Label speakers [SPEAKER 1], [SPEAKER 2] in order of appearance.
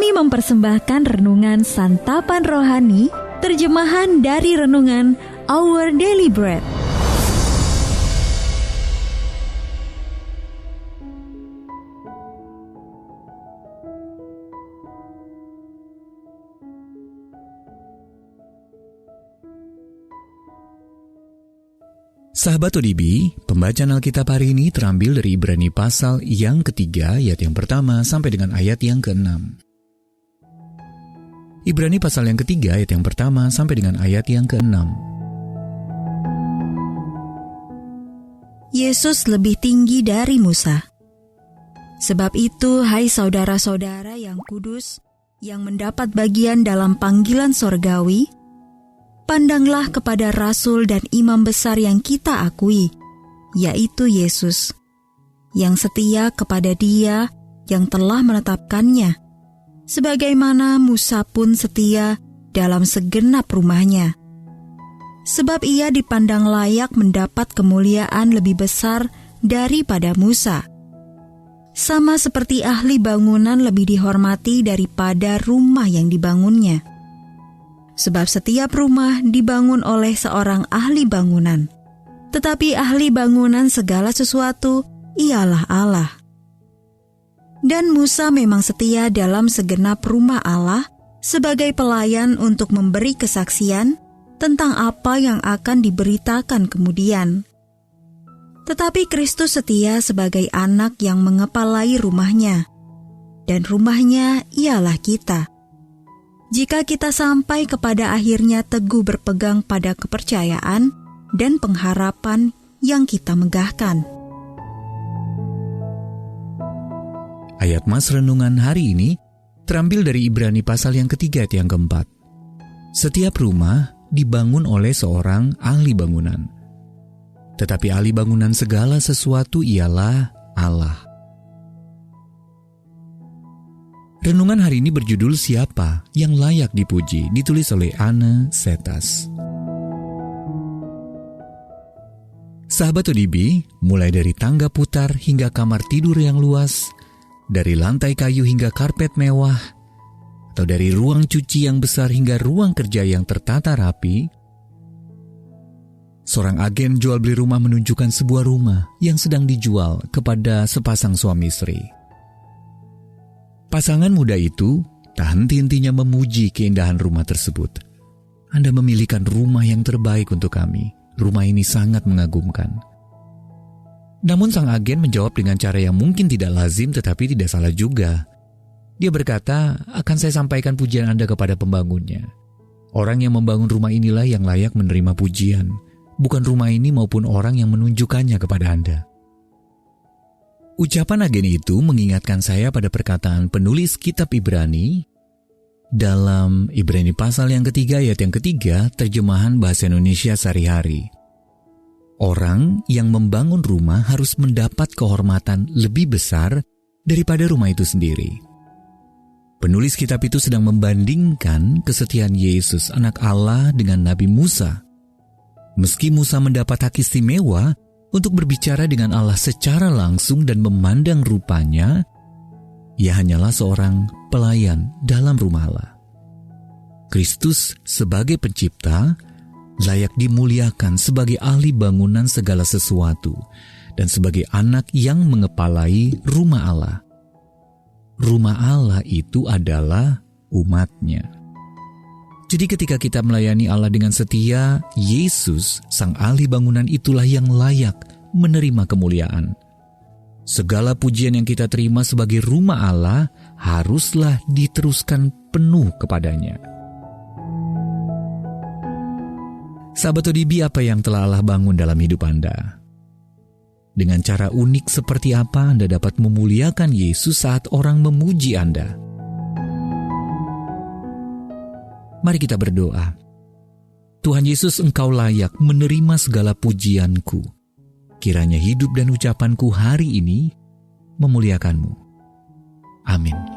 [SPEAKER 1] Kami mempersembahkan renungan Santapan Rohani, terjemahan dari renungan Our Daily Bread.
[SPEAKER 2] Sahabat ODB, pembacaan Alkitab hari ini terambil dari Ibrani pasal yang ketiga, ayat yang pertama sampai dengan ayat yang ke-6. Ibrani pasal yang ketiga, ayat yang pertama sampai dengan ayat yang ke-6.
[SPEAKER 1] Yesus lebih tinggi dari Musa. Sebab itu, hai saudara-saudara yang kudus, yang mendapat bagian dalam panggilan sorgawi, pandanglah kepada Rasul dan Imam Besar yang kita akui, yaitu Yesus, yang setia kepada Dia yang telah menetapkannya, sebagaimana Musa pun setia dalam segenap rumahnya. Sebab ia dipandang layak mendapat kemuliaan lebih besar daripada Musa. Sama seperti ahli bangunan lebih dihormati daripada rumah yang dibangunnya. Sebab setiap rumah dibangun oleh seorang ahli bangunan, tetapi ahli bangunan segala sesuatu ialah Allah. Dan Musa memang setia dalam segenap rumah Allah sebagai pelayan untuk memberi kesaksian tentang apa yang akan diberitakan kemudian. Tetapi Kristus setia sebagai anak yang mengepalai rumahnya, dan rumahnya ialah kita. Jika kita sampai kepada akhirnya teguh berpegang pada kepercayaan dan pengharapan yang kita megahkan.
[SPEAKER 2] Ayat Mas renungan hari ini terambil dari Ibrani pasal yang ketiga, ayat yang keempat. Setiap rumah dibangun oleh seorang ahli bangunan, tetapi ahli bangunan segala sesuatu ialah Allah. Renungan hari ini berjudul Siapa yang Layak Dipuji, ditulis oleh Anne Setas. Sahabat ODB, mulai dari tangga putar hingga kamar tidur yang luas, dari lantai kayu hingga karpet mewah, atau dari ruang cuci yang besar hingga ruang kerja yang tertata rapi, seorang agen jual beli rumah menunjukkan sebuah rumah yang sedang dijual kepada sepasang suami istri. Pasangan muda itu tak henti-hentinya memuji keindahan rumah tersebut. Anda memilihkan rumah yang terbaik untuk kami. Rumah ini sangat mengagumkan. Namun sang agen menjawab dengan cara yang mungkin tidak lazim tetapi tidak salah juga. Dia berkata, akan saya sampaikan pujian Anda kepada pembangunnya. Orang yang membangun rumah inilah yang layak menerima pujian, bukan rumah ini maupun orang yang menunjukkannya kepada Anda. Ucapan agen itu mengingatkan saya pada perkataan penulis kitab Ibrani dalam Ibrani pasal yang ketiga, ayat yang ketiga, terjemahan bahasa Indonesia sehari-hari. Orang yang membangun rumah harus mendapat kehormatan lebih besar daripada rumah itu sendiri. Penulis kitab itu sedang membandingkan kesetiaan Yesus, anak Allah, dengan Nabi Musa. Meski Musa mendapat hak istimewa untuk berbicara dengan Allah secara langsung dan memandang rupanya, ia hanyalah seorang pelayan dalam rumah Allah. Kristus sebagai pencipta layak dimuliakan sebagai ahli bangunan segala sesuatu dan sebagai anak yang mengepalai rumah Allah. Rumah Allah itu adalah umat-Nya. Jadi ketika kita melayani Allah dengan setia, Yesus, sang ahli bangunan itulah yang layak menerima kemuliaan. Segala pujian yang kita terima sebagai rumah Allah haruslah diteruskan penuh kepadanya. Sahabat ODB, apa yang telah Allah bangun dalam hidup Anda? Dengan cara unik seperti apa Anda dapat memuliakan Yesus saat orang memuji Anda? Mari kita berdoa. Tuhan Yesus, Engkau layak menerima segala pujianku. Kiranya hidup dan ucapanku hari ini memuliakan-Mu. Amin.